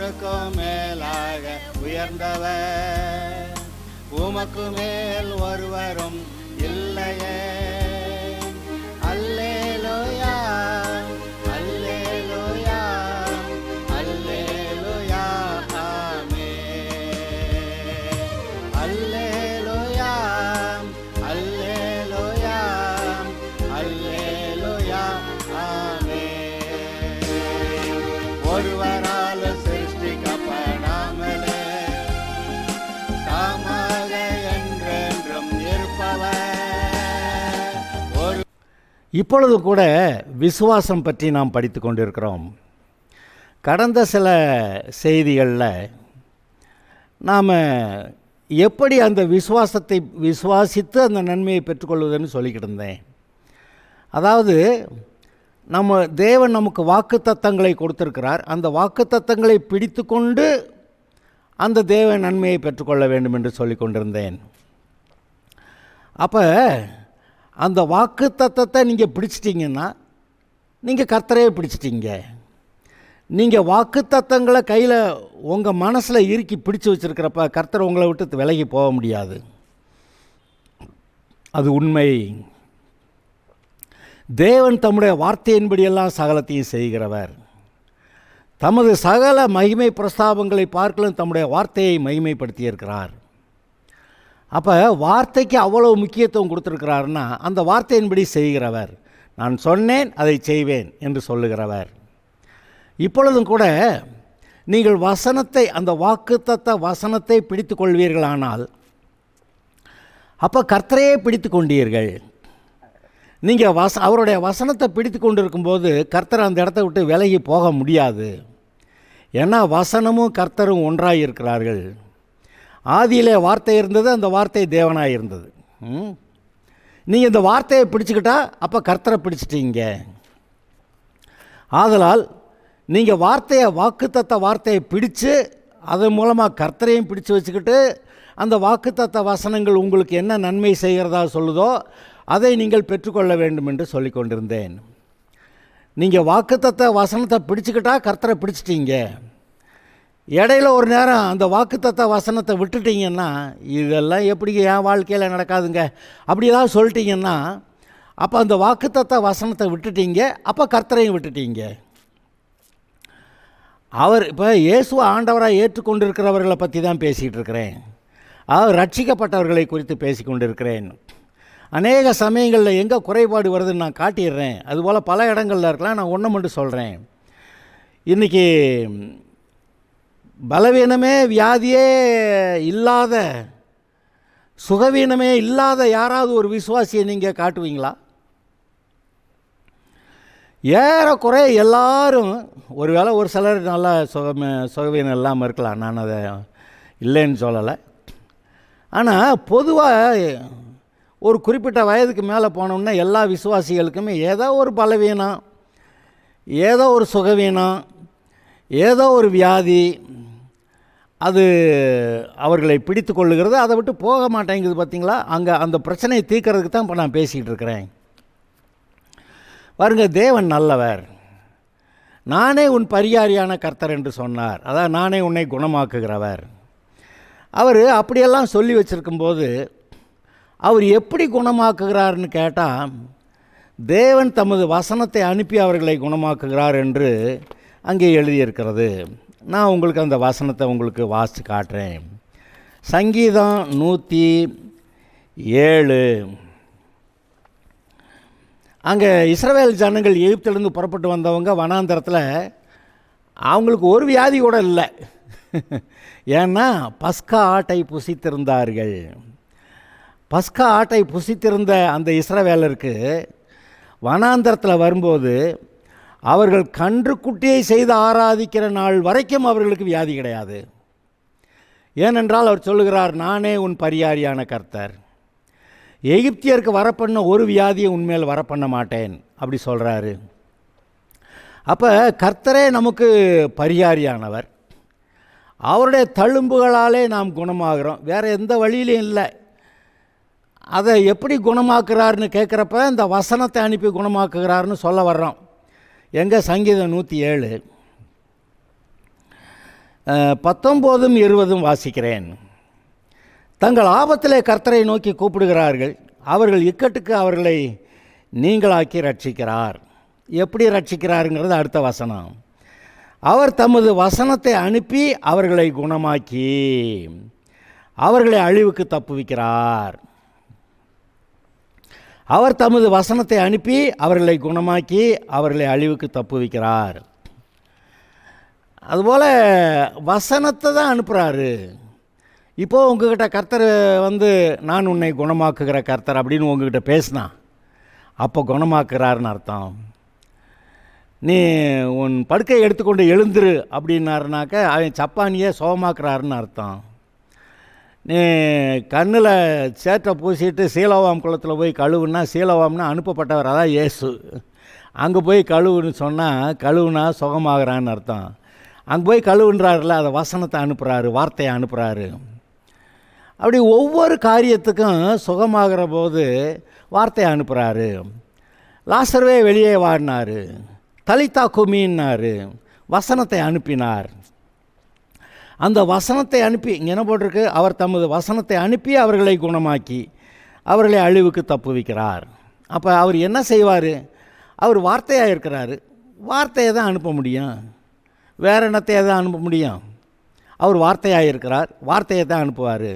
எல்லாருக்கும் மேலாக உயர்ந்தவர், உமக்கு மேல் ஒருவரும் இல்லையே. அல்லேலூயா, அல்லேலூயா, அல்லேலூயா, ஆமென். அல்லேலூயா, அல்லேலூயா, அல்லேலூயா, ஆமென். ஒருவரால் சிருஷ்டிக்கப்படாமலே தாமாக என்றென்றும் இருப்பவர். இப்பொழுது கூட விசுவாசம் பற்றி நாம் படித்து கொண்டிருக்கிறோம். கடந்த சில செய்திகளில் நாம் எப்படி அந்த விசுவாசத்தை விசுவாசித்து அந்த நன்மையை பெற்றுக்கொள்வதுன்னு சொல்லிக்கிட்டு இருந்தேன். அதாவது தேவன் நமக்கு வாக்குத்தத்தங்களை கொடுத்திருக்கிறார். அந்த வாக்குத்தத்தங்களை பிடித்து கொண்டு அந்த தேவ நன்மையை பெற்றுக்கொள்ள வேண்டும் என்று சொல்லி கொண்டிருந்தேன். அப்போ அந்த வாக்குத்தத்தத்தை நீங்கள் பிடிச்சிட்டிங்கன்னா நீங்கள் கர்த்தரையே பிடிச்சிட்டிங்க. நீங்கள் வாக்குத்தத்தங்களை கையில் உங்கள் மனசில் இறுக்கி பிடிச்சி வச்சுருக்கிறப்ப கர்த்தர் உங்களை விட்டு விலகி போக முடியாது. அது உண்மை. தேவன் தம்முடைய வார்த்தையின்படியெல்லாம் சகலத்தையும் செய்கிறவர். தமது சகல மகிமை பிரஸ்தாபங்களை பார்க்கலும் தம்முடைய வார்த்தையை மகிமைப்படுத்தியிருக்கிறார். அப்போ வார்த்தைக்கு அவ்வளோ முக்கியத்துவம் கொடுத்துருக்கிறாருன்னா அந்த வார்த்தையின்படி செய்கிறவர். நான் சொன்னேன் அதை செய்வேன் என்று சொல்லுகிறவர். இப்பொழுதும் கூட நீங்கள் வசனத்தை, அந்த வாக்குத்தத்த வசனத்தை பிடித்து கொள்வீர்களானால் அப்போ கர்த்தரையே பிடித்து கொண்டீர்கள். நீங்கள் அவருடைய வசனத்தை பிடித்து கொண்டு இருக்கும்போது கர்த்தர் அந்த இடத்த விட்டு விலகி போக முடியாது. ஏன்னா வசனமும் கர்த்தரும் ஒன்றாக இருக்கிறார்கள். ஆதியிலே வார்த்தை இருந்தது, அந்த வார்த்தை தேவனாக இருந்தது. நீங்கள் இந்த வார்த்தையை பிடிச்சிக்கிட்டா அப்போ கர்த்தரை பிடிச்சிட்டீங்க. ஆதலால் நீங்கள் வாக்குத்தத்த வார்த்தையை பிடிச்சு அதன் மூலமாக கர்த்தரையும் பிடிச்சு வச்சுக்கிட்டு அந்த வாக்குத்தத்த வசனங்கள் உங்களுக்கு என்ன நன்மை செய்கிறதா சொல்லுதோ அதை நீங்கள் பெற்றுக்கொள்ள வேண்டும் என்று சொல்லி கொண்டிருந்தேன். நீங்கள் வாக்குத்தத்த வசனத்தை பிடிச்சிக்கிட்டா கர்த்தரை பிடிச்சிட்டீங்க. இடையில ஒரு நேரம் அந்த வாக்குத்தத்த வசனத்தை விட்டுட்டிங்கன்னா இதெல்லாம் எப்படி என் வாழ்க்கையில் நடக்காதுங்க அப்படி ஏதாவது சொல்லிட்டீங்கன்னா அப்போ அந்த வாக்குத்தத்த வசனத்தை விட்டுட்டீங்க, அப்போ கர்த்தரையும் விட்டுட்டீங்க. இப்போ இயேசுவை ஆண்டவராக ஏற்றுக்கொண்டிருக்கிறவர்களை பற்றி தான் பேசிகிட்டு இருக்கிறேன். ரட்சிக்கப்பட்டவர்களை குறித்து பேசி கொண்டிருக்கிறேன். அநேக சமயங்களில் எங்கே குறைபாடு வருதுன்னு நான் காட்டிடுறேன். அதுபோல் பல இடங்களில் இருக்கலாம். நான் ஒன்று மட்டும் சொல்கிறேன். இன்றைக்கி பலவீனமே வியாதியே இல்லாத, சுகவீனமே இல்லாத யாராவது ஒரு விசுவாசியை நீங்கள் காட்டுவீங்களா? ஏறக்குறைய எல்லாரும், ஒருவேளை ஒரு சிலர் நல்லா சுகவீனம் இல்லாமல் இருக்கலாம், நான் அதை இல்லைன்னு சொல்லலை. ஆனால் பொதுவாக ஒரு குறிப்பிட்ட வயதுக்கு மேலே போனோம்னா எல்லா விசுவாசிகளுக்குமே ஏதோ ஒரு பலவீனம், ஏதோ ஒரு சுகவீனம், ஏதோ ஒரு வியாதி அது அவர்களை பிடித்து கொள்ளுகிறது. அதை விட்டு போக மாட்டேங்குது. பார்த்திங்களா? அங்கே அந்த பிரச்சனையை தீர்க்கறதுக்கு தான் இப்போ நான் பேசிக்கிட்டு இருக்கிறேன். பாருங்க, தேவன் நல்லவர். நானே உன் பரிகாரியான கர்த்தர் என்று சொன்னார். அதாவது நானே உன்னை குணமாக்குகிறவர். அவர் அப்படியெல்லாம் சொல்லி வச்சுருக்கும்போது அவர் எப்படி குணமாக்குகிறார்னு கேட்டால் தேவன் தமது வசனத்தை அனுப்பி அவர்களை குணமாக்குகிறார் என்று அங்கே எழுதியிருக்கிறது. நான் உங்களுக்கு அந்த வசனத்தை உங்களுக்கு வாசித்து காட்டுறேன். சங்கீதம் 107. அங்கே இஸ்ரவேல் ஜனங்கள் எகிப்திலிருந்து புறப்பட்டு வந்தவங்க வனாந்தரத்தில் அவங்களுக்கு ஒரு வியாதி கூட இல்லை. ஏன்னா பஸ்கா ஆட்டை புசித்திருந்தார்கள். பஸ்கா ஆட்டை புசித்திருந்த அந்த இஸ்ரவேலருக்கு வனாந்தரத்தில் வரும்போது அவர்கள் கன்றுக்குட்டியை செய்து ஆராதிக்கிற நாள் வரைக்கும் அவர்களுக்கு வியாதி கிடையாது. ஏனென்றால் அவர் சொல்லுகிறார், நானே உன் பரிகாரியான கர்த்தர். எகிப்தியருக்கு வரப்பண்ண ஒரு வியாதியை உண்மையில் வரப்பண்ண மாட்டேன் அப்படி சொல்கிறாரு. அப்போ கர்த்தரே நமக்கு பரிகாரியானவர். அவருடைய தழும்புகளாலே நாம் குணமாகிறோம். வேறு எந்த வழியிலையும் இல்லை. அதை எப்படி குணமாக்குறாருன்னு கேட்குறப்ப இந்த வசனத்தை அனுப்பி குணமாக்குகிறாருன்னு சொல்ல வர்றோம். எங்கே? சங்கீதம் 107. 19 20 வாசிக்கிறேன். தங்கள் ஆபத்திலே கர்த்தரை நோக்கி கூப்பிடுகிறார்கள், அவர்கள் இக்கட்டுக்கு அவர்களை நீங்களாக்கி ரட்சிக்கிறார். எப்படி ரட்சிக்கிறாருங்கிறது அடுத்த வசனம். அவர் தமது வசனத்தை அனுப்பி அவர்களை குணமாக்கி அவர்களை அழிவுக்கு தப்புவிக்கிறார். அவர் தமது வசனத்தை அனுப்பி அவர்களை குணமாக்கி அவர்களை அழிவுக்கு தப்புவிக்கிறார். அதுபோல் வசனத்தை தான் அனுப்புகிறாரு. இப்போது உங்ககிட்ட கர்த்தர் நான் உன்னை குணமாக்குகிற கர்த்தர் அப்படின்னு உங்ககிட்ட பேசினா அப்போ குணமாக்குறாருன்னு அர்த்தம். நீ உன் படுக்கையை எடுத்துக்கொண்டு எழுந்துரு அப்படின்னாருனாக்க அவன் சப்பானியை சுகமாக்குறாருன்னு அர்த்தம். நீ கண்ணில் சேற்றை பூசிட்டு சீலோவாம் குளத்தில் போய் கழுவுன்னா சீலோவாம்னா அனுப்பப்பட்டவர், அதான் இயேசு. அங்கே போய் கழுவுன்னு சொன்னால் கழுவுனா சுகமாகறான்னு அர்த்தம். அங்கே போய் கழுவுன்றாருல, அதை வசனத்தை அனுப்புகிறாரு, வார்த்தையை அனுப்புகிறாரு. அப்படி ஒவ்வொரு காரியத்துக்கும் சுகமாகிற போது வார்த்தையை அனுப்புகிறாரு. லாசர்வே வெளியே வாடினார், தலித்தா குமின்னார், வசனத்தை அனுப்பினார். அந்த வசனத்தை அனுப்பி இங்கே என்ன போட்டிருக்கு? அவர் தமது வசனத்தை அனுப்பி அவர்களை குணமாக்கி அவர்களை அழிவுக்கு தப்புவிக்கிறார். அப்போ அவர் என்ன செய்வார்? அவர் வார்த்தையாக இருக்கிறாரு, வார்த்தையை தான் அனுப்ப முடியும், வேறு என்னத்தையை தான் அனுப்ப முடியும்? அவர் வார்த்தையாக இருக்கிறார், வார்த்தையை தான் அனுப்புவார்.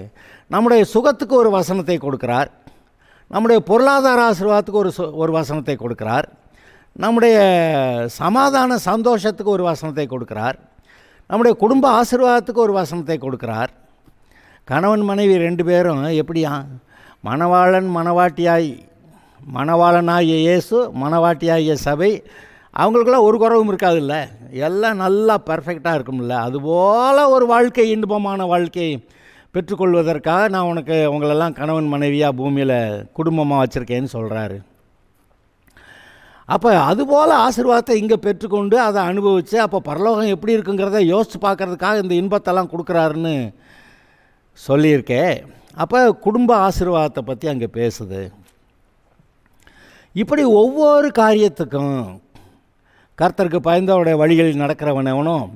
நம்முடைய சுகத்துக்கு ஒரு வசனத்தை கொடுக்கிறார், நம்முடைய பொருளாதார ஆசீர்வாதத்துக்கு ஒரு வசனத்தை கொடுக்கிறார், நம்முடைய சமாதான சந்தோஷத்துக்கு ஒரு வசனத்தை கொடுக்கிறார், நம்முடைய குடும்ப ஆசீர்வாதத்துக்கு ஒரு வசனத்தை கொடுக்கிறார். கணவன் மனைவி 2 பேரும் எப்படியா? மணவாளனாகிய இயேசு, மணவாட்டியாகிய சபை, அவங்களுக்கெல்லாம் ஒரு குறவும் இருக்காதுல்ல, எல்லாம் நல்லா பர்ஃபெக்டாக இருக்கும்ல. அதுபோல் ஒரு வாழ்க்கை, இன்பமான வாழ்க்கை பெற்றுக்கொள்வதற்காக நான் உங்களெல்லாம் கணவன் மனைவியாக பூமியில் குடும்பமாக வச்சுருக்கேன்னு சொல்கிறாரு. அப்போ அதுபோல் ஆசீர்வாதத்தை இங்கே பெற்றுக்கொண்டு அதை அனுபவித்து அப்போ பரலோகம் எப்படி இருக்குங்கிறத யோசித்து பார்க்குறதுக்காக இந்த இன்பத்தெல்லாம் கொடுக்குறாருன்னு சொல்லியிருக்கேன். அப்போ குடும்ப ஆசீர்வாதத்தை பற்றி அங்கே பேசுது. இப்படி ஒவ்வொரு காரியத்துக்கும் கர்த்தருக்கு பயந்தவனுடைய வழிகளில் நடக்கிறவனவனும்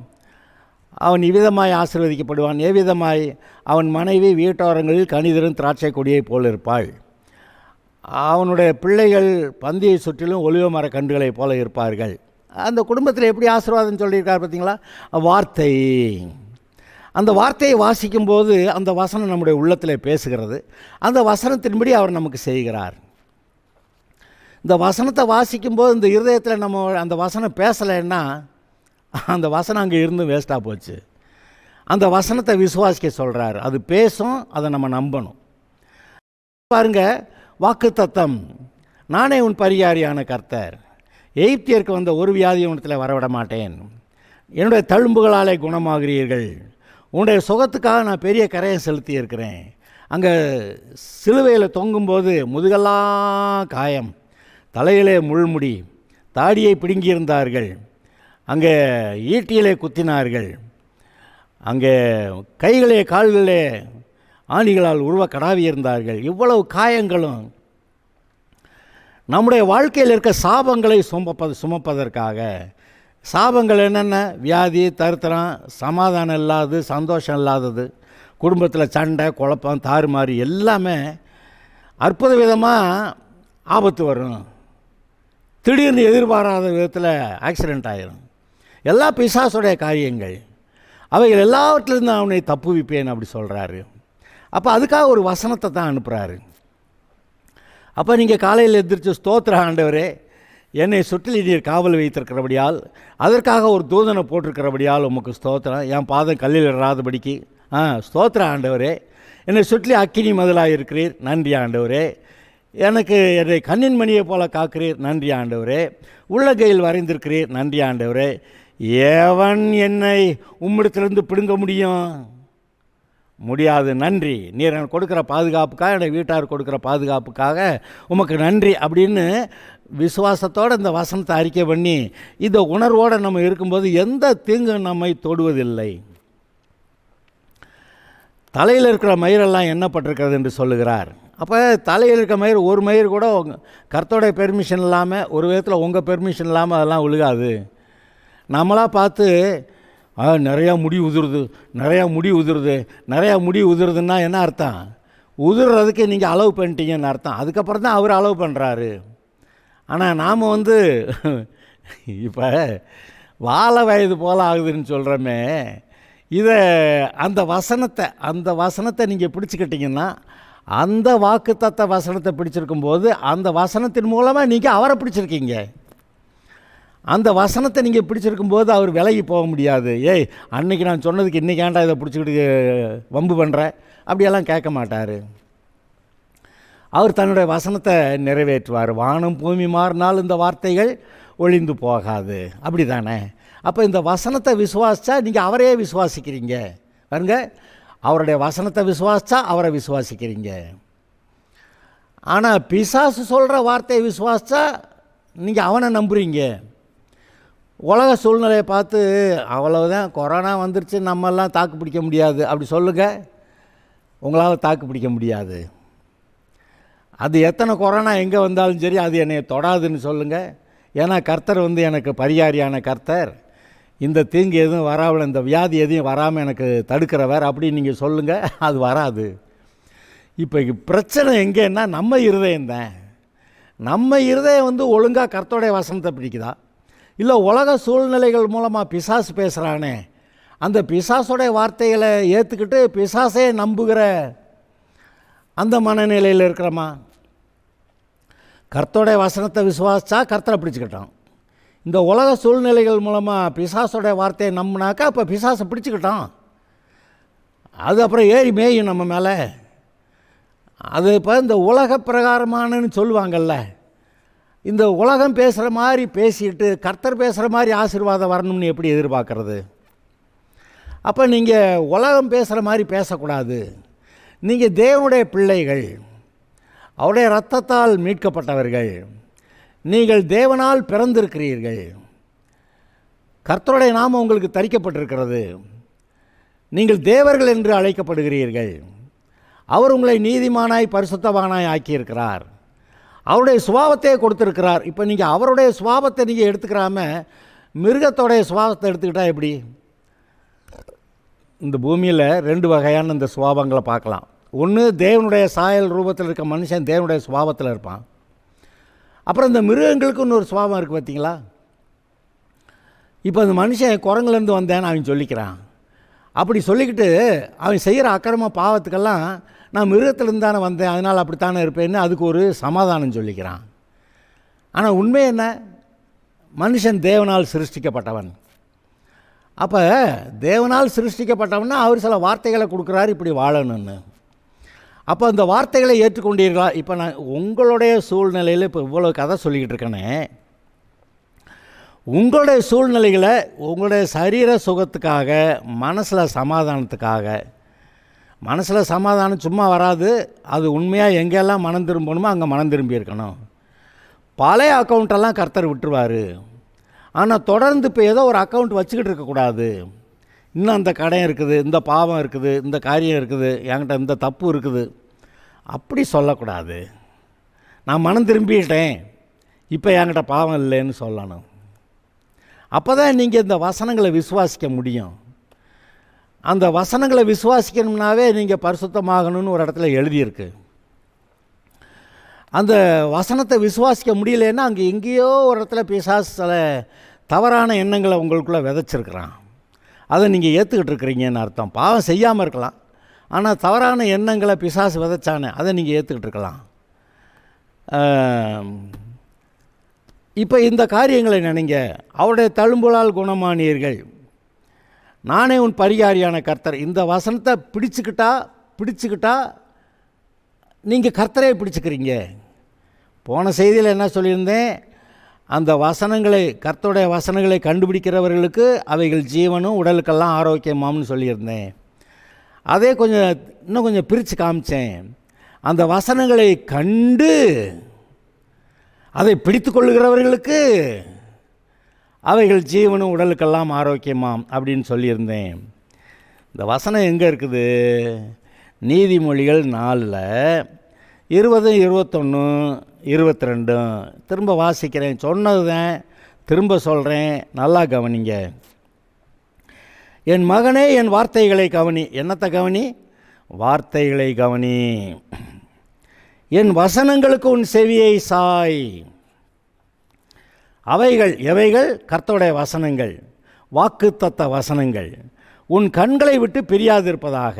அவன் இவ்விதமாய் ஆசீர்வதிக்கப்படுவான். எவ்விதமாய்? அவன் மனைவி வீட்டோரங்களில் கனிதரும் திராட்சை கொடியை போல் இருப்பாள், அவனுடைய பிள்ளைகள் பந்தியை சுற்றிலும் ஒலிவ மர கன்றுகளைப் போல இருப்பார்கள். அந்த குடும்பத்தில் எப்படி ஆசீர்வாதம் சொல்லியிருக்கார் பார்த்தீங்களா? வார்த்தை. அந்த வார்த்தையை வாசிக்கும்போது அந்த வசனம் நம்முடைய உள்ளத்தில் பேசுகிறது, அந்த வசனத்தின்படி அவர் நமக்கு செய்கிறார். இந்த வசனத்தை வாசிக்கும்போது இந்த இருதயத்தில் நம்ம அந்த வசனம் பேசலைன்னா அந்த வசனம் அங்கே இருந்து வேஸ்ட்டாக போச்சு. அந்த வசனத்தை விசுவாசிக்க சொல்கிறார், அது பேசும், அதை நம்ம நம்பணும். பாருங்கள், வாக்குத்தத்தம், நானே உன் பரிகாரியான கர்த்தர், எகிப்தியருக்கு வந்த ஒரு வியாதியை உனத்தில் வரவிட மாட்டேன், என்னுடைய தழும்புகளாலே குணமாகிறீர்கள், உன்னுடைய சுகத்துக்காக நான் பெரிய கரையை செலுத்தி இருக்கிறேன். அங்கே சிலுவையில் தொங்கும்போது முதுகெல்லாம் காயம், தலையிலே முள்முடி, தாடியை பிடுங்கியிருந்தார்கள், அங்கே ஈட்டியிலே குத்தினார்கள், அங்கே கைகளே கால்களே ஆணிகளால் உருவ கடாவியிருந்தார்கள். இவ்வளவு காயங்களும் நம்முடைய வாழ்க்கையில் இருக்க சாபங்களை சுமப்பதற்காக. சாபங்கள் என்னென்ன? வியாதி, தரித்திரம், சமாதானம் இல்லாதது, சந்தோஷம் இல்லாதது, குடும்பத்தில் சண்டை, குழப்பம், தாறுமாறு, எல்லாமே அற்புத விதமாக ஆபத்து வரும். திடீர்னு எதிர்பாராத விதத்தில் ஆக்சிடெண்ட் ஆகிரும். எல்லா பிசாசுடைய காரியங்கள், அவைகள் எல்லாவற்றிலிருந்து அவனை தப்புவிப்பேன் அப்படி சொல்கிறாரு. அப்போ அதுக்காக ஒரு வசனத்தை தான் அனுப்புகிறாரு. அப்போ நீங்கள் காலையில் எந்திரிச்சு, ஸ்தோத்திர ஆண்டவரே, என்னை சுற்றில் நீர் காவல் வைத்திருக்கிறபடியால், அதற்காக ஒரு தூதனை போட்டிருக்கிறபடியால் உமக்கு ஸ்தோத்திரம், என் பாதம் கல்லில் இடாதபடிக்கு ஸ்தோத்திர ஆண்டவரே, என்னை சுற்றி அக்கினி மதிலாக இருக்கிறீர், நன்றி ஆண்டவரே, எனக்கு என்னை கண்ணின் மணியை போல காக்கிறீர், நன்றி ஆண்டவரே, உள்ளங்கையில் வரைந்திருக்கிறீர், நன்றி ஆண்டவரே, எவன் என்னை உம்மிடத்திலிருந்து பிடுங்க முடியாது, நன்றி, நீர் எனக்கு கொடுக்குற பாதுகாப்புக்காக, என்னை வீட்டார் கொடுக்குற பாதுகாப்புக்காக உமக்கு நன்றி அப்படின்னு விசுவாசத்தோடு இந்த வசனத்தை அறிக்கை பண்ணி இந்த உணர்வோடு நம்ம இருக்கும்போது எந்த தீங்கு நம்மை தொடுவதில்லை. தலையில் இருக்கிற மயிரெல்லாம் எண்ணப்பட்டிருக்கிறது என்று சொல்லுகிறார். அப்போ தலையில் இருக்க மயிர், ஒரு மயிர் கூட கர்த்தருடைய பெர்மிஷன் இல்லாமல், ஒரு விதத்தில் உங்கள் பெர்மிஷன் இல்லாமல் அதெல்லாம் விழுகாது. நம்மளாக பார்த்து நிறையா முடி உதிருது, நிறையா முடி உதிருது. நிறையா முடி உதிருதுன்னா என்ன அர்த்தம்? உதிர்றதுக்கு நீங்கள் அலோவ் பண்ணிட்டீங்கன்னு அர்த்தம். அதுக்கப்புறம் தான் அவர் அலோவ் பண்ணுறாரு. ஆனால் நாம் இப்போ வாழ வயது போல் ஆகுதுன்னு சொல்கிறோமே, இதை அந்த வசனத்தை நீங்கள் பிடிச்சிக்கிட்டிங்கன்னா, அந்த வாக்குத்தத்த வசனத்தை பிடிச்சிருக்கும்போது அந்த வசனத்தின் மூலமாக நீங்கள் அவரை பிடிச்சிருக்கீங்க. அந்த வசனத்தை நீங்கள் பிடிச்சிருக்கும்போது அவர் விலகி போக முடியாது. ஏய், அன்றைக்கி நான் சொன்னதுக்கு இன்றைக்கி ஏன்டா இதை பிடிச்சிக்கிட்டு வம்பு பண்ணுறேன் அப்படியெல்லாம் கேட்க மாட்டார். அவர் தன்னுடைய வசனத்தை நிறைவேற்றுவார். வானம் பூமி மாறினால் இந்த வார்த்தைகள் ஒழிந்து போகாது. அப்படி தானே? அப்போ இந்த வசனத்தை விசுவாசித்தா நீங்கள் அவரையே விசுவாசிக்கிறீங்க. பாருங்க, அவருடைய வசனத்தை விசுவாசித்தா அவரை விசுவாசிக்கிறீங்க. ஆனால் பிசாசு சொல்கிற வார்த்தையை விசுவாசித்தா நீங்கள் அவனை நம்புறீங்க. உலக சூழ்நிலையை பார்த்து அவ்வளவுதான், கொரோனா வந்துருச்சு, நம்மெல்லாம் தாக்கு பிடிக்க முடியாது அப்படி சொல்லுங்கள். உங்களால் தாக்கு பிடிக்க முடியாது. அது எத்தனை கொரோனா எங்கே வந்தாலும் சரி அது என்னை தொடாதுன்னு சொல்லுங்கள். ஏன்னா கர்த்தர் எனக்கு பரிகாரியான கர்த்தர். இந்த தீங்கு எதுவும் வராமல், இந்த வியாதி எதையும் வராமல் எனக்கு தடுக்கிறவர் அப்படின்னு நீங்கள் சொல்லுங்கள், அது வராது. இப்போ பிரச்சனை எங்கேன்னா நம்ம இருதயம்தான். நம்ம இருதயம் ஒழுங்காக கர்த்தருடைய வசனத்தை பிடிக்குதா, இல்லை உலக சூழ்நிலைகள் மூலமாக பிசாசு பேசுகிறானே அந்த பிசாசுடைய வார்த்தைகளை ஏற்றுக்கிட்டு பிசாசே நம்புகிற அந்த மனநிலையில் இருக்கிறோமா? கர்த்தருடைய வசனத்தை விசுவாசித்தா கர்த்தரை பிடிச்சிக்கிட்டோம். இந்த உலக சூழ்நிலைகள் மூலமாக பிசாசுடைய வார்த்தையை நம்பினாக்கா இப்போ பிசாசை பிடிச்சிக்கிட்டோம். அது அப்புறம் ஏறி மேயும் நம்ம மேலே. அது இப்போ இந்த உலக பிரகாரமானன்னு சொல்லுவாங்கள்ல, இந்த உலகம் பேசுகிற மாதிரி பேசிட்டு கர்த்தர் பேசுகிற மாதிரி ஆசீர்வாதம் வரணும்னு எப்படி எதிர்பார்க்கறது? அப்போ நீங்கள் உலகம் பேசுகிற மாதிரி பேசக்கூடாது. நீங்கள் தேவனுடைய பிள்ளைகள், அவருடைய இரத்தத்தால் மீட்கப்பட்டவர்கள், நீங்கள் தேவனால் பிறந்திருக்கிறீர்கள், கர்த்தருடைய நாமம் உங்களுக்கு தரிக்கப்பட்டிருக்கிறது, நீங்கள் தேவர்கள் என்று அழைக்கப்படுகிறீர்கள், அவர் உங்களை நீதிமானாய் பரிசுத்தவானாய் ஆக்கியிருக்கிறார், அவருடைய சுபாவத்தையே கொடுத்துருக்கிறார். இப்போ நீங்கள் அவருடைய சுபாவத்தை நீங்கள் எடுத்துக்கிறாம மிருகத்தோடைய சுபாவத்தை எடுத்துக்கிட்டால் எப்படி? இந்த பூமியில் 2 வகையான இந்த சுபாவங்களை பார்க்கலாம். ஒன்று, தேவனுடைய சாயல் ரூபத்தில் இருக்க மனுஷன் தேவனுடைய சுபாவத்தில் இருப்பான். அப்புறம் இந்த மிருகங்களுக்கு இன்னொரு சுபாவம் இருக்குது, பார்த்தீங்களா? இப்போ அந்த மனுஷன் குரங்குலேருந்து வந்தேன்னு அவன் சொல்லிக்கிறான். அப்படி சொல்லிக்கிட்டு அவன் செய்கிற அக்கிரம பாவத்துக்கெல்லாம் நான் மிருகத்திலேருந்து தானே வந்தேன், அதனால் அப்படித்தானே இருப்பேன்னு அதுக்கு ஒரு சமாதானம் சொல்லிக்கிறான். ஆனால் உண்மை என்ன? மனுஷன் தேவனால் சிருஷ்டிக்கப்பட்டவன். அப்போ தேவனால் சிருஷ்டிக்கப்பட்டவன்னா அவர் சில வார்த்தைகளை கொடுக்குறாரு, இப்படி வாழணும்னு. அப்போ அந்த வார்த்தைகளை ஏற்றுக்கொண்டீர்களா? இப்போ நான் உங்களுடைய சூழ்நிலையில் இப்போ இவ்வளோ கதை சொல்லிக்கிட்டு இருக்கேனே, உங்களுடைய சூழ்நிலைகளை உங்களுடைய சரீர சுகத்துக்காக, மனசில் சமாதானத்துக்காக, மனசில் சமாதானம் சும்மா வராது, அது உண்மையாக எங்கெல்லாம் மனம் திரும்பணுமோ அங்கே மனம் திரும்பி இருக்கணும். பழைய அக்கௌண்ட்டெல்லாம் கர்த்தர் விட்டுருவார். ஆனால் தொடர்ந்து இப்போ ஏதோ ஒரு அக்கௌண்ட் வச்சுக்கிட்டு இருக்கக்கூடாது. இன்னும் அந்த கடன் இருக்குது, இந்த பாவம் இருக்குது, இந்த காரியம் இருக்குது, என்கிட்ட இந்த தப்பு இருக்குது, அப்படி சொல்லக்கூடாது. நான் மனம் திரும்பிட்டேன், இப்போ என்கிட்ட பாவம் இல்லைன்னு சொல்லணும். அப்போ தான் நீங்கள் இந்த வசனங்களை விசுவாசிக்க முடியும். அந்த வசனங்களை விசுவாசிக்கணும்னாவே நீங்கள் பரிசுத்தமாகணும்னு ஒரு இடத்துல எழுதியிருக்கு. அந்த வசனத்தை விசுவாசிக்க முடியலன்னா அங்கே எங்கேயோ ஒரு இடத்துல பிசாசு சில தவறான எண்ணங்களை உங்களுக்குள்ளே விதைச்சிருக்கிறான். அதை நீங்கள் ஏற்றுக்கிட்டு இருக்கிறீங்கன்னு அர்த்தம். பாவம் செய்யாமல் இருக்கலாம், ஆனால் தவறான எண்ணங்களை பிசாசு விதைச்சானே அதை நீங்கள் ஏற்றுக்கிட்டு இருக்கலாம். இப்போ இந்த காரியங்களை நினைங்க. அவருடைய தழும்புலால் குணமானீர்கள், நானே உன் பரிகாரியான கர்த்தர். இந்த வசனத்தை பிடிச்சிக்கிட்டா நீங்கள் கர்த்தரே பிடிச்சிக்கிறீங்க. போன செய்தியில் என்ன சொல்லியிருந்தேன்? அந்த வசனங்களை, கர்த்தருடைய வசனங்களை கண்டுபிடிக்கிறவர்களுக்கு அவைகள் ஜீவனும் உடலுக்கெல்லாம் ஆரோக்கியமாம்னு சொல்லியிருந்தேன். அதே இன்னும் கொஞ்சம் பிரித்து காமிச்சேன். அந்த வசனங்களை கண்டு அதை பிடித்து கொள்ளுகிறவர்களுக்கு அவைகள் ஜீவனும் உடலுக்கெல்லாம் ஆரோக்கியமாம் அப்படின்னு சொல்லியிருந்தேன். இந்த வசனம் எங்கே இருக்குது? நீதிமொழிகள் 4 20, 21, 22. திரும்ப வாசிக்கிறேன், சொன்னது தான் திரும்ப சொல்கிறேன், நல்லா கவனிங்க. என் மகனே என் வார்த்தைகளை கவனி. என்னத்தை கவனி? வார்த்தைகளை கவனி. என் வசனங்களுக்கு உன் செவியை சாய். அவைகள் எவைகள்? கர்த்தருடைய வசனங்கள், வாக்குத்தத்த வசனங்கள். உன் கண்களை விட்டு பிரியாதிருப்பதாக.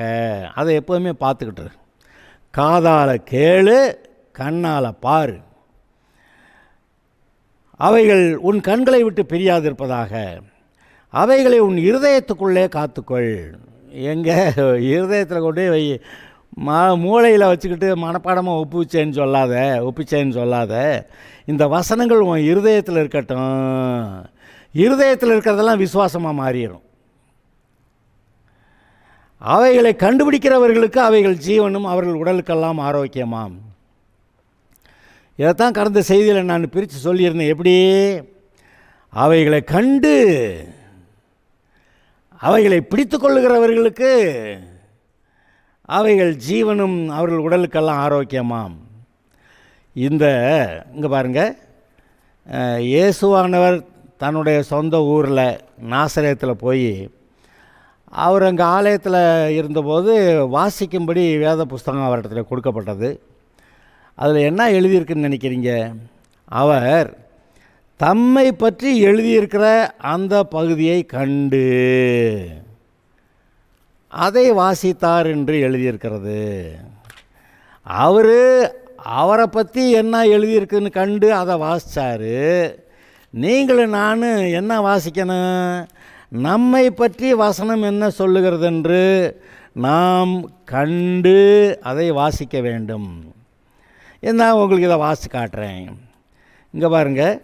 அதை எப்போதுமே பார்த்துக்கிட்டு காதால் கேளு, கண்ணால் பாரு. அவைகள் உன் கண்களை விட்டு பிரியாதிருப்பதாக. அவைகளை உன் இருதயத்துக்குள்ளே காத்துக்கொள். எங்கே இருதயத்தில் கொண்டு வை. மூளையில் வச்சுக்கிட்டு மனப்பாடமாக ஒப்பிச்சேன்னு சொல்லாத. இந்த வசனங்கள் உன் இருதயத்தில் இருக்கட்டும். இருதயத்தில் இருக்கிறதெல்லாம் விசுவாசமாக மாறிடும். அவைகளை கண்டுபிடிக்கிறவர்களுக்கு அவைகள் ஜீவனும் அவர்கள் உடலுக்கெல்லாம் ஆரோக்கியமாம். இதைத்தான் கடந்த செய்தியில் நான் பிரித்து சொல்லியிருந்தேன். எப்படி? அவைகளை கண்டு அவைகளை பிடித்து கொள்ளுகிறவர்களுக்கு அவைகள் ஜீவனும் அவர்கள் உடலுக்கெல்லாம் ஆரோக்கியமாம். இங்கே பாருங்கள், இயேசுவானவர் தன்னுடைய சொந்த ஊரில் நாசரேத்தில் போய் அவர் அங்கே ஆலயத்தில் இருந்தபோது வாசிக்கும்படி வேத புஸ்தகம் அவரிடத்தில் கொடுக்கப்பட்டது. அதில் என்ன எழுதியிருக்குன்னு நினைக்கிறீங்க? அவர் தம்மை பற்றி எழுதியிருக்கிற அந்த பகுதியை கண்டு அதை வாசித்தார் என்று எழுதியிருக்கிறது. அவரை பற்றி என்ன எழுதியிருக்குன்னு கண்டு அதை வாசித்தார். நீங்களும் நான் என்ன வாசிக்கணும்? நம்மை பற்றி வசனம் என்ன சொல்லுகிறது என்று நாம் கண்டு அதை வாசிக்க வேண்டும். நான் உங்களுக்கு இதை வாசி காட்டுறேன். இங்கே பாருங்கள்,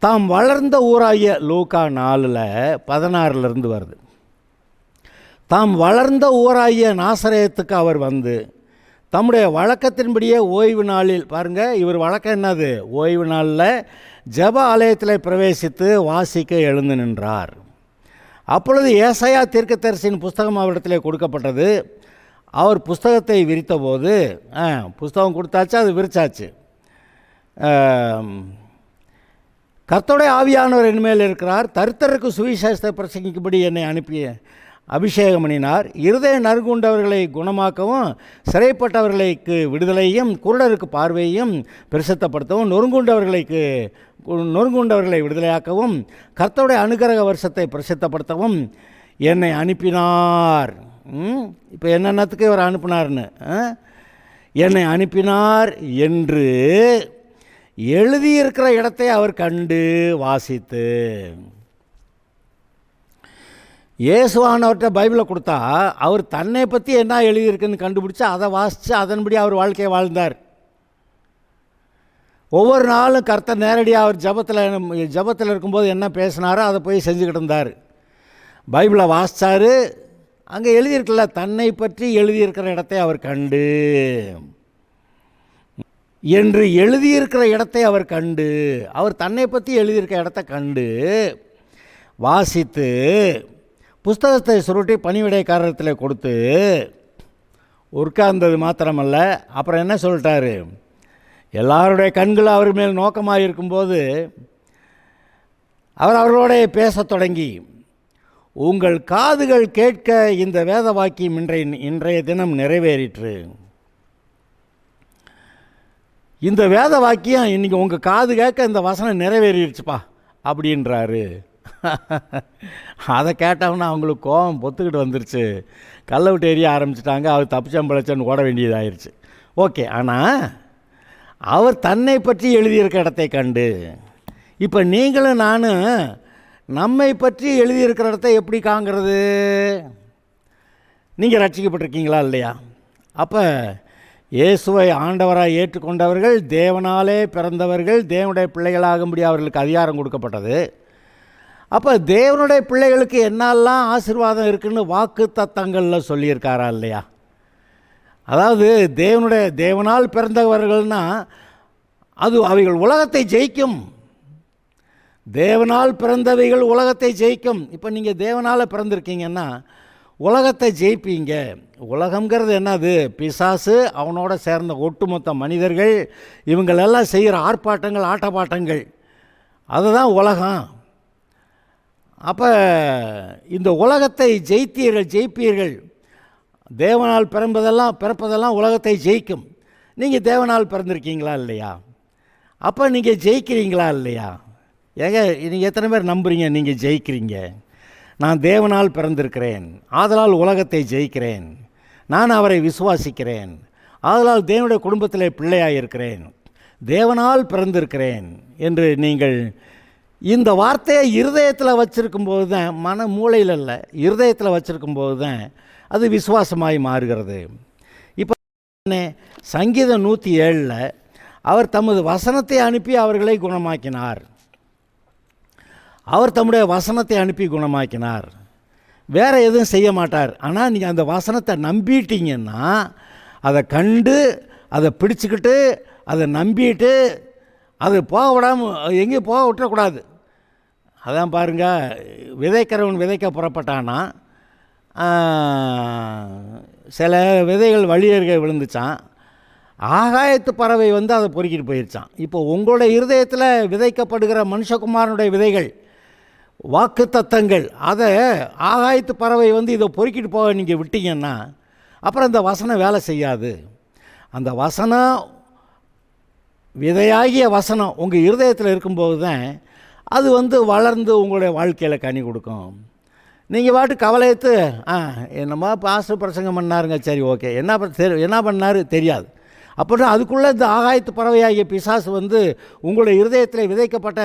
தாம் வளர்ந்த ஊராகிய லூக்கா 4:16 வருது. தாம் வளர்ந்த ஊராகிய நாசரேத்துக்கு அவர் வந்து தம்முடைய வழக்கத்தின்படியே ஓய்வு நாளில், பாருங்கள் இவர் வழக்கம் என்னது? ஓய்வு நாளில் ஜெப ஆலயத்தில் பிரவேசித்து வாசிக்க எழுந்து நின்றார். அப்பொழுது ஏசாயா தீர்க்கதரிசியின் புஸ்தகம் அவரிடத்தில் கொடுக்கப்பட்டது. அவர் புஸ்தகத்தை விரித்தபோது, புஸ்தகம் கொடுத்தாச்சு, அது விரிச்சாச்சு. கர்த்தருடைய ஆவியானவர் என்மேல் இருக்கிறார், தரித்திரருக்கு சுவிசேஷத்தை பிரசங்கிக்கும்படி என்னை அனுப்பி அபிஷேகம் பண்ணினார். இருதய நறுங்குண்டவர்களை குணமாக்கவும், சிறைப்பட்டவர்களுக்கு விடுதலையும், குருடருக்கு பார்வையும் பிரசித்தப்படுத்தவும், நொறுங்குண்டவர்களை விடுதலையாக்கவும், கர்த்தருடைய அனுக்கிரக வருஷத்தை பிரசித்தப்படுத்தவும் என்னை அனுப்பினார். இப்போ என்னென்னத்துக்கு இவர் அனுப்பினார்னு, என்னை அனுப்பினார் என்று எழுதியிருக்கிற இடத்தை அவர் கண்டு வாசித்து. இயேசுவானவர்கிட்ட பைபிளை கொடுத்தா அவர் தன்னை பற்றி என்ன எழுதியிருக்குன்னு கண்டுபிடிச்சி அதை வாசித்து அதன்படி அவர் வாழ்க்கையை வாழ்ந்தார். ஒவ்வொரு நாளும் கர்த்தர் நேரடியாக அவர் ஜபத்தில் இருக்கும்போது என்ன பேசினாரோ அதை போய் செஞ்சுக்கிட்டு இருந்தார். பைபிளை வாசித்தார். அங்கே எழுதியிருக்கல, தன்னை பற்றி எழுதியிருக்கிற இடத்தை அவர் கண்டு என்று எழுதியிருக்கிற இடத்தை அவர் கண்டு, அவர் தன்னை பற்றி எழுதியிருக்கிற இடத்தை கண்டு வாசித்து புஸ்தகத்தை சுருட்டி பணிவிடைக்காரத்தில் கொடுத்து உட்கார்ந்தது மாத்திரமல்ல, அப்புறம் என்ன சொல்லிட்டாரு? எல்லாருடைய கண்கள் அவர் மேல் நோக்கமாக இருக்கும்போது அவர் அவர்களோட பேசத் தொடங்கி, உங்கள் காதுகள் கேட்க இந்த வேத வாக்கியம் இன்றைய தினம் நிறைவேறிற்று. இந்த வேத வாக்கியம் இன்றைக்கி உங்கள் காது கேட்க இந்த வசனம் நிறைவேறிடுச்சுப்பா அப்படின்றாரு. அதை கேட்டவொன்னா அவங்களுக்கு கோபம் பொத்துக்கிட்டு வந்துருச்சு. கல்லை விட்டு எரிய ஆரம்பிச்சிட்டாங்க. அவர் தப்பிச்சம்பளச்சன்னு ஓட வேண்டியதாகிருச்சு. ஓகே, ஆனால் அவர் தன்னை பற்றி எழுதியிருக்க இடத்தை கண்டு, இப்போ நீங்களும் நானும் நம்மை பற்றி எழுதியிருக்கிற இடத்த எப்படி காங்கிறது? நீங்கள் ரட்சிக்கப்பட்டிருக்கீங்களா இல்லையா? அப்போ இயேசுவை ஆண்டவராக ஏற்றுக்கொண்டவர்கள், தேவனாலே பிறந்தவர்கள், தேவனுடைய பிள்ளைகளாகும்படி அவர்களுக்கு அதிகாரம் கொடுக்கப்பட்டது. அப்போ தேவனுடைய பிள்ளைகளுக்கு என்னெல்லாம் ஆசீர்வாதம் இருக்குன்னு வாக்கு தத்தங்களில் சொல்லியிருக்காரா இல்லையா? அதாவது தேவனால் பிறந்தவர்கள்னால் அது அவைகள் உலகத்தை ஜெயிக்கும். தேவனால் பிறந்தவைகள் உலகத்தை ஜெயிக்கும். இப்போ நீங்கள் தேவனால் பிறந்திருக்கீங்கன்னா உலகத்தை ஜெயிப்பீங்க. உலகங்கிறது என்னது? பிசாசு, அவனோட சேர்ந்த ஒட்டுமொத்த மனிதர்கள், இவங்களெல்லாம் செய்கிற ஆர்ப்பாட்டங்கள், ஆட்டப்பாட்டங்கள், அதுதான் உலகம். அப்போ இந்த உலகத்தை ஜெயிப்பீர்கள். தேவனால் பிறப்பதெல்லாம் உலகத்தை ஜெயிக்கும். நீங்கள் தேவனால் பிறந்திருக்கீங்களா இல்லையா? அப்போ நீங்கள் ஜெயிக்கிறீங்களா இல்லையா? ஏங்க, நீங்கள் எத்தனை பேர் நம்புறீங்க நீங்கள் ஜெயிக்கிறீங்க? நான் தேவனால் பிறந்திருக்கிறேன், ஆதலால் உலகத்தை ஜெயிக்கிறேன். நான் அவரை விசுவாசிக்கிறேன், ஆதலால் தேவனுடைய குடும்பத்தில் பிள்ளையாக இருக்கிறேன், தேவனால் பிறந்திருக்கிறேன் என்று நீங்கள் இந்த வார்த்தையை இருதயத்தில் வச்சுருக்கும்போது தான், மன மூளையில் இல்லை, இருதயத்தில் வச்சுருக்கும்போது தான் அது விசுவாசமாய் மாறுகிறது. இப்போ சங்கீதம் 107 அவர் தமது வசனத்தை அனுப்பி அவர்களை குணமாக்கினார். அவர் தம்முடைய வசனத்தை அனுப்பி குணமாக்கினார். வேறு எதுவும் செய்ய மாட்டார். ஆனால் நீங்கள் அந்த வசனத்தை நம்பிட்டீங்கன்னா, அதை கண்டு அதை பிடிச்சிக்கிட்டு அதை நம்பிட்டு அது போக விடாமல் எங்கேயும் போக விட்டுறக்கூடாது. அதான் பாருங்கள், விதைக்கிறவன் விதைக்க புறப்பட்டானா, சில விதைகள் வழியருகே விழுந்துச்சான், ஆகாயத்து பறவை வந்து அதை பொறுக்கிட்டு போயிடுச்சான். இப்போ உங்களுடைய இருதயத்தில் விதைக்கப்படுகிற மனுஷகுமாரனுடைய விதைகள், வாக்கு தத்தங்கள், அதை ஆகாயத்து பறவை வந்து இதை பொறுக்கிட்டு போக நீங்கள் விட்டீங்கன்னா அப்புறம் அந்த வசனம் வேலை செய்யாது. அந்த வசனம், விதையாகிய வசனம் உங்கள் இருதயத்தில் இருக்கும்போது தான் அது வந்து வளர்ந்து உங்களுடைய வாழ்க்கையில் கனி கொடுக்கும். நீங்கள் பாட்டு கவலையத்து என்னமோ பாஸ்டர் பிரசங்கம் பண்ணாருங்க, சரி ஓகே, என்ன பண்ணார் தெரியாது. அப்படின்னா அதுக்குள்ளே இந்த ஆகாயத்து பறவையாகிய பிசாசு வந்து உங்களுடைய இருதயத்தில் விதைக்கப்பட்ட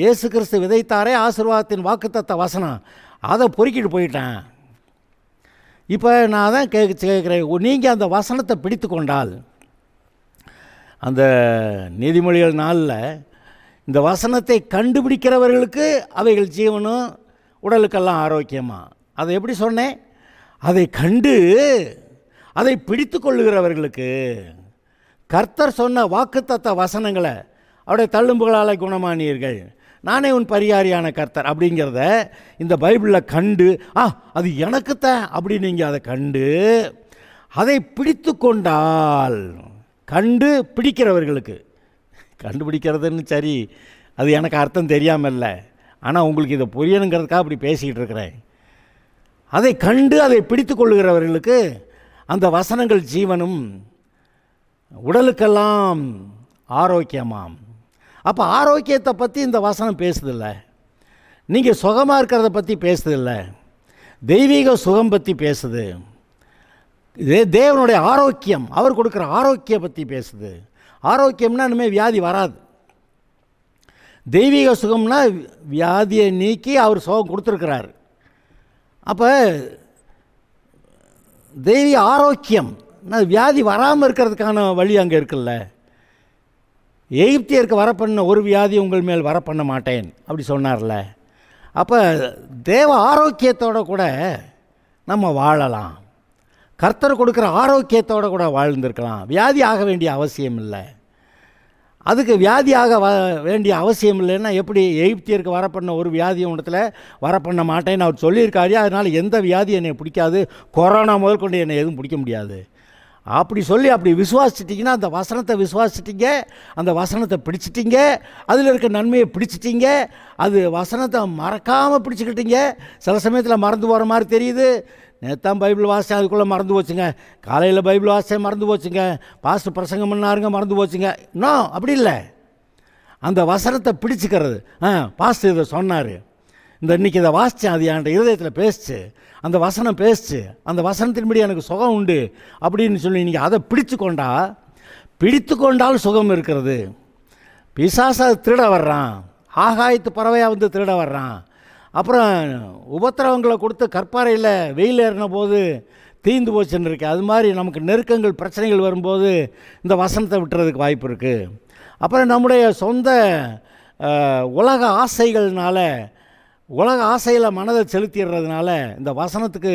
இயேசு கிறிஸ்து விதைத்தாரே ஆசீர்வாதத்தின் வாக்குத்தத்த வசனம், அதை பொறுக்கிட்டு போயிட்டேன். இப்போ நான் தான் கேட்குறேன், நீங்கள் அந்த வசனத்தை பிடித்து கொண்டால், அந்த நீதிமொழிகள் நாளில் இந்த வசனத்தை கண்டுபிடிக்கிறவர்களுக்கு அவைகள் ஜீவனும் உடலுக்கெல்லாம் ஆரோக்கியமா, அதை எப்படி சொன்னேன், அதை கண்டு அதை பிடித்து கொள்ளுகிறவர்களுக்கு கர்த்தர் சொன்ன வாக்குத்தத்த வசனங்களை அவருடைய தள்ளும்புகளால் குணமானீர்கள், நானே உன் பரிகாரியான கர்த்தர் அப்படிங்கிறத இந்த பைபிளில் கண்டு அது எனக்குத்தான் அப்படி நீங்கள் அதை கண்டு அதை பிடித்து கொண்டால், கண்டு பிடிக்கிறவர்களுக்கு, கண்டுபிடிக்கிறதுன்னு சரி அது எனக்கு அர்த்தம் தெரியாமல் இல்லை, ஆனால் உங்களுக்கு இதை புரியணுங்கிறதுக்காக அப்படி பேசிக்கிட்டு இருக்கிறேன். அதை கண்டு அதை பிடித்து கொள்ளுகிறவர்களுக்கு அந்த வசனங்கள் ஜீவனும் உடலுக்கெல்லாம் ஆரோக்கியமாம். அப்போ ஆரோக்கியத்தை பற்றி இந்த வசனம் பேசுதில்லை, நீங்கள் சுகமாக இருக்கிறத பற்றி பேசுதில்லை, தெய்வீக சுகம் பற்றி பேசுது, தேவனுடைய ஆரோக்கியம், அவர் கொடுக்குற ஆரோக்கியம் பற்றி பேசுது. ஆரோக்கியம்னா இனிமேல் வியாதி வராது. தெய்வீக சுகம்னா வியாதியை நீக்கி அவர் சுகம் கொடுத்துருக்கிறார். அப்போ தெய்வீக ஆரோக்கியம், வியாதி வராமல் இருக்கிறதுக்கான வழி அங்கே இருக்குல்ல. எகிப்தியருக்கு வரப்பண்ண ஒரு வியாதி உங்கள் மேல் வரப்பண்ண மாட்டேன் அப்படி சொன்னார்ல. அப்போ தேவ ஆரோக்கியத்தோடு கூட நம்ம வாழலாம், கர்த்தர் கொடுக்குற ஆரோக்கியத்தோடு கூட வாழ்ந்திருக்கலாம். வியாதி ஆக வேண்டிய அவசியம் இல்லை. அதுக்கு வியாதியாக வேண்டிய அவசியம் இல்லைன்னா எப்படி? எகிப்தியருக்கு வரப்பண்ண ஒரு வியாதியும் இடத்துல வரப்பண்ண மாட்டேன்னு அவர் சொல்லியிருக்காரு. அதனால் எந்த வியாதி என்னை பிடிக்காது, கொரோனா முதல் கொண்டு என்னை எதுவும் பிடிக்க முடியாது அப்படி சொல்லி அப்படி விசுவாசிச்சிட்டிங்கன்னா, அந்த வசனத்தை விசுவாசிச்சிட்டிங்க, அந்த வசனத்தை பிடிச்சிட்டிங்க, அதில் இருக்க நன்மையை பிடிச்சிட்டிங்க, அது வசனத்தை மறக்காமல் பிடிச்சிக்கிட்டீங்க. சில சமயத்தில் மறந்து போகிற மாதிரி தெரியுது. நேத்தான் பைபிள் வாசித்தேன், அதுக்குள்ளே மறந்து போச்சுங்க. காலையில் பைபிள் வாசித்தேன், மறந்து போச்சுங்க. பாஸ்டர் பிரசங்கம் பண்ணாருங்க, மறந்து போச்சுங்க. இன்னும் அப்படி இல்லை, அந்த வசனத்தை பிடிச்சிக்கிறது. பாஸ்டர் இதை சொன்னார், இந்த இன்றைக்கி இதை வாசித்தேன், அது என் இருதயத்தில் பேசிச்சு, அந்த வசனம் பேசிச்சு, அந்த வசனத்தின்படி எனக்கு சுகம் உண்டு அப்படின்னு சொல்லி நீங்கள் அதை பிடித்து கொண்டால் சுகம் இருக்கிறது. பிசாசை திருட வர்றான், ஆகாயத்து பறவையாக வந்து திருட வர்றான். அப்புறம் உபத்திரவங்களை கொடுத்து கற்பாறையில் வெயில் ஏறின போது தீந்து போச்சுன்னு இருக்கு. அது மாதிரி நமக்கு நெருக்கங்கள் பிரச்சனைகள் வரும்போது இந்த வசனத்தை விட்டுறதுக்கு வாய்ப்பு இருக்குது. அப்புறம் நம்முடைய சொந்த உலக ஆசையில் மனதை செலுத்திடுறதுனால, இந்த வசனத்துக்கு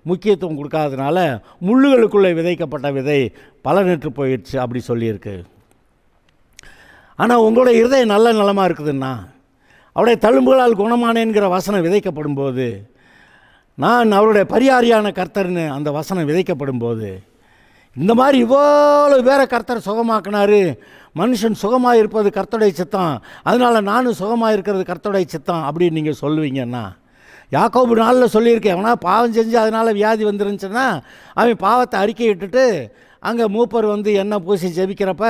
முக்கியத்துவம் கொடுக்காததுனால முள்ளுகளுக்குள்ளே விதைக்கப்பட்ட விதை பலனற்று போயிடுச்சு அப்படி சொல்லியிருக்கு. ஆனால் உங்களோட இருதயம் நல்ல நலமாக இருக்குதுன்னா, அவருடைய தழும்புகளால் குணமானேங்கிற வசனம் விதைக்கப்படும் போது, நான் அவருடைய பரிகாரியான கர்த்தர்னு அந்த வசனம் விதைக்கப்படும் போது, இந்த மாதிரி இவ்வளோ பேரை கர்த்தர் சுகமாக்கினார். மனுஷன் சுகமாக இருப்பது கர்த்தருடைய சித்தம், அதனால் நானும் சுகமாக இருக்கிறது கர்த்தருடைய சித்தம் அப்படின்னு நீங்கள் சொல்லுவீங்கன்னா, யாக்கோபு நாளில் சொல்லியிருக்கேன், அவனா பாவம் செஞ்சு அதனால் வியாதி வந்துருந்துச்சுன்னா அவன் பாவத்தை அறிக்கையிட்டுட்டு அங்கே மூப்பர் வந்து எண்ணெய் பூசி ஜெபிக்கிறப்ப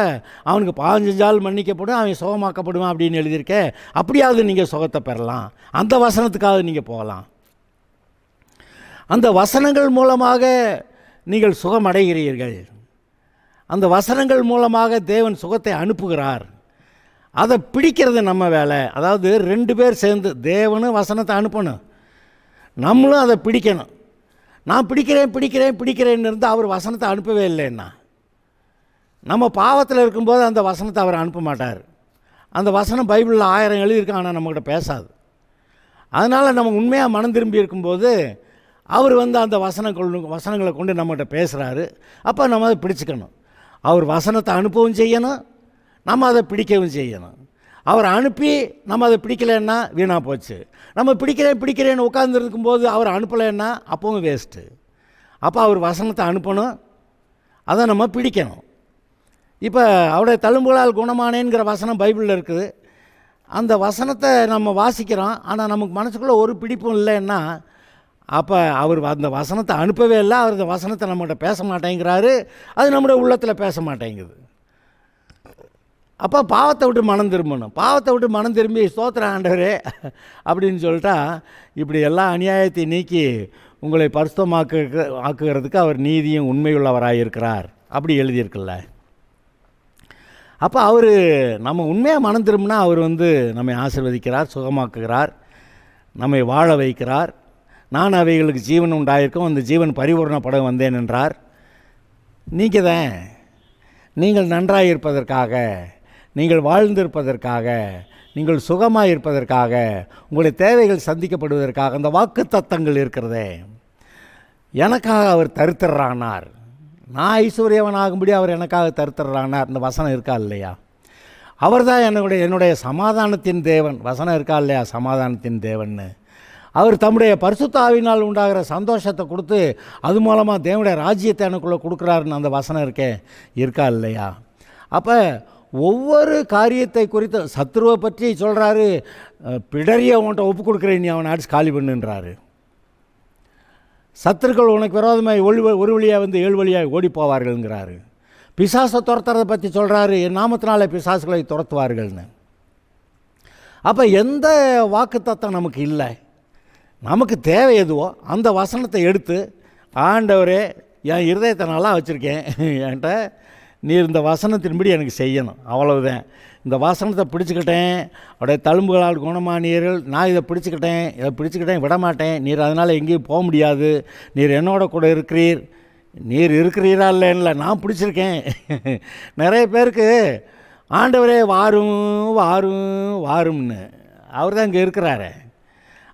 அவனுக்கு பாவம் செஞ்சாலும் மன்னிக்கப்படும், அவன் சுகமாக்கப்படுவான் அப்படின்னு எழுதியிருக்கேன். அப்படியாவது நீங்கள் சுகத்தை பெறலாம், அந்த வசனத்துக்காக நீங்கள் போகலாம். அந்த வசனங்கள் மூலமாக நீங்கள் சுகமடைகிறீர்கள். அந்த வசனங்கள் மூலமாக தேவன் சுகத்தை அனுப்புகிறார். அதை பிடிக்கிறது நம்ம வேலை. அதாவது 2 பேர் சேர்ந்து, தேவனும் வசனத்தை அனுப்பணும், நம்மளும் அதை பிடிக்கணும். நான் பிடிக்கிறேன்னு இருந்தால் அவர் வசனத்தை அனுப்பவே இல்லைன்னா, நம்ம பாவத்தில் இருக்கும்போது அந்த வசனத்தை அவர் அனுப்ப மாட்டார். அந்த வசனம் பைபிளில் 1000 எழுதியிருக்கான், ஆனால் நம்மக்கிட்ட பேசாது. அதனால் நம்ம உண்மையாக மனம் திரும்பி இருக்கும்போது அவர் வந்து அந்த வசனங்களை கொண்டு நம்மகிட்ட பேசுகிறாரு. அப்போ நம்ம அதை பிடிச்சிக்கணும். அவர் வசனத்தை அனுப்பவும் செய்யணும், நம்ம அதை பிடிக்கவும் செய்யணும். அவர் அனுப்பி நம்ம அதை பிடிக்கலைன்னா வீணாக போச்சு. நம்ம பிடிக்கிறேன்னு உட்காந்துருக்கும்போது அவர் அனுப்பலைன்னா அப்பவும் வேஸ்ட்டு. அப்போ அவர் வசனத்தை அனுப்பணும், அதை நம்ம பிடிக்கணும். இப்போ அவருடைய தழும்புகளால் குணமானேங்கிற வசனம் பைபிளில் இருக்குது. அந்த வசனத்தை நம்ம வாசிக்கிறோம், ஆனால் நமக்கு மனசுக்குள்ளே ஒரு பிடிப்பும் இல்லைன்னா அப்போ அவர் அந்த வசனத்தை அனுப்பவே இல்லை. அவர் அந்த வசனத்தை நம்மகிட்ட பேச மாட்டேங்கிறாரு, அது நம்முடைய உள்ளத்தில் பேச மாட்டேங்குது. அப்போ பாவத்தை விட்டு மனம் திரும்பணும். பாவத்தை விட்டு மனம் திரும்பி ஸ்தோத்திரம் ஆண்டவரே அப்படின்னு சொல்லிட்டா, இப்படி எல்லா அநியாயத்தை நீக்கி உங்களை ஆக்குகிறதுக்கு அவர் நீதியும் உண்மையுள்ளவராக இருக்கிறார் அப்படி எழுதியிருக்குல்ல. அப்போ அவர் நம்ம உண்மையாக மனம் திரும்பினா அவர் வந்து நம்மை ஆசீர்வதிக்கிறார், சுகமாக்குகிறார், நம்மை வாழ வைக்கிறார். நான் அவைகளுக்கு ஜீவன் உண்டாயிருக்கும், அந்த ஜீவன் பரிபூர்ணப்பட வந்தேன் என்றார். நீங்கள் நன்றாக இருப்பதற்காக, நீங்கள் வாழ்ந்திருப்பதற்காக, நீங்கள் சுகமாக இருப்பதற்காக, உங்களுடைய தேவைகள் சந்திக்கப்படுவதற்காக அந்த வாக்கு தத்தங்கள் இருக்கிறதே, எனக்காக அவர் தரித்திரரானார். நான் ஐஸ்வர்யவனாகும்படி அவர் எனக்காக தரித்திரரானார். இந்த வசனம் இருக்கா இல்லையா? அவர் தான் என்னுடைய சமாதானத்தின் தேவன். வசனம் இருக்கா இல்லையா? சமாதானத்தின் தேவன்னு. அவர் தம்முடைய பரிசுத்த ஆவியினால் உண்டாகிற சந்தோஷத்தை கொடுத்து அது மூலமாக தேவனுடைய ராஜ்யத்தை எனக்குள்ளே கொடுக்குறாருன்னு அந்த வசனம் இருக்கா இல்லையா? அப்போ ஒவ்வொரு காரியத்தை குறித்து சத்துருவை பற்றி சொல்கிறாரு, பிடரிய உன்ட்ட ஒப்பு கொடுக்குறேன், நீ அவனை அடிச்சு காலி பண்ணுன்றாரு. சத்துருக்கள் உனக்கு விரோதமாக ஒரு வழியாக வந்து 7 வழியாக ஓடி போவார்கள்ங்கிறாரு. பிசாசை துரத்துறதை பற்றி சொல்கிறாரு, என் நாமத்தினாலே பிசாசுகளை துரத்துவார்கள்னு. அப்போ எந்த வாக்குத்தத்தம் நமக்கு இல்லை, நமக்கு தேவை எதுவோ அந்த வசனத்தை எடுத்து, ஆண்டவரே என் இருதயத்தை நல்லா வச்சுருக்கேன், என்கிட்ட நீர் இந்த வசனத்தின்படி எனக்கு செய்யணும், அவ்வளவுதான். இந்த வசனத்தை பிடிச்சிக்கிட்டேன், அவருடைய தழும்புகளால் குணமானீர்கள், நான் இதை பிடிச்சிக்கிட்டேன் விடமாட்டேன், நீர் அதனால் எங்கேயும் போக முடியாது, நீர் என்னோட கூட இருக்கிறீர், நீர் இருக்கிறீரா இல்லைன்னு நான் பிடிச்சிருக்கேன். நிறைய பேருக்கு ஆண்டவரே வாரும் வாரும் வாரும்னு அவர் தான் இங்கே இருக்கிறாரு,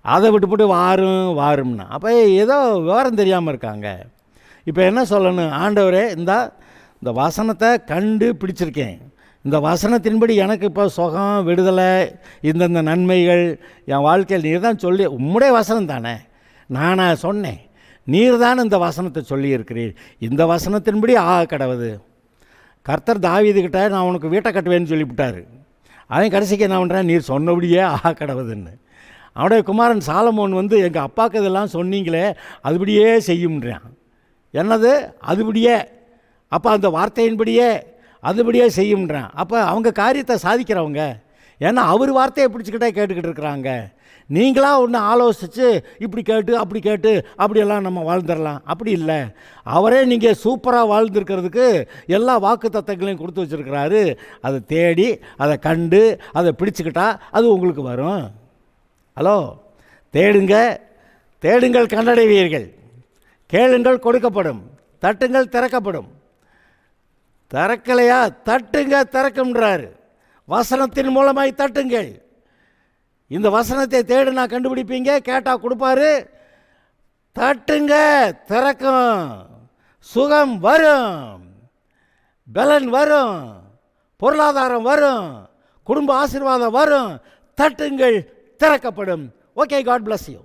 அதை விட்டுப்பட்டு வாரும்னா அப்போ ஏதோ விவரம் தெரியாமல் இருக்காங்க. இப்போ என்ன சொல்லணும்? ஆண்டவரே இந்த வசனத்தை கண்டு பிடிச்சிருக்கேன், இந்த வசனத்தின்படி எனக்கு இப்போ சுகம், விடுதலை, இந்தந்த நன்மைகள் என் வாழ்க்கையில் நீர் தான் சொல்லி, உம்முடைய வசனம் தானே, நானா சொன்னேன், நீர் தான் இந்த வசனத்தை சொல்லியிருக்கிறீர், இந்த வசனத்தின்படி கடவுது. கர்த்தர் தாவீதுகிட்ட நான் உனக்கு வீட்டை கட்டுவேன்னு சொல்லிவிட்டார். அவன் கடைசிக்கு என்ன பண்ணுறேன், நீர் சொன்னபடியே கடவுதுன்னு. அவனுடைய குமாரன் சாலமோன் வந்து எங்கள் அப்பாவுக்கு இதெல்லாம் சொன்னீங்களே அதுபடியே செய்யும்ன்றான். என்னது அதுபடியே? அப்போ அந்த வார்த்தையின்படியே அதுபடியே செய்யும்ன்றான். அப்போ அவங்க காரியத்தை சாதிக்கிறவங்க, ஏன்னா அவர் வார்த்தையை பிடிச்சிக்கிட்டே கேட்டுக்கிட்டு இருக்கிறாங்க. நீங்களாக ஒன்று ஆலோசித்து இப்படி கேட்டு அப்படி கேட்டு அப்படியெல்லாம் நம்ம வாழ்ந்துடலாம், அப்படி இல்லை. அவரே நீங்கள் சூப்பராக வாழ்ந்துருக்கிறதுக்கு எல்லா வாக்கு தத்தங்களையும் கொடுத்து வச்சுருக்கிறாரு. அதை தேடி அதை கண்டு அதை பிடிச்சிக்கிட்டா அது உங்களுக்கு வரும். ஹலோ, தேடுங்கள் கண்டடைவீர்கள், கேளுங்கள் கொடுக்கப்படும், தட்டுங்கள் திறக்கப்படும். திறக்கலையா? தட்டுங்க திறக்கும்ன்றாரு. வசனத்தின் மூலமாய் தட்டுங்கள். இந்த வசனத்தை தேடுனா கண்டுபிடிப்பீங்க, கேட்டால் கொடுப்பாரு. தட்டுங்க திறக்கும், சுகம் வரும், பலன் வரும், பொருளாதாரம் வரும், குடும்ப ஆசீர்வாதம் வரும். தட்டுங்கள் திறக்கப்படும். Okay, God bless you.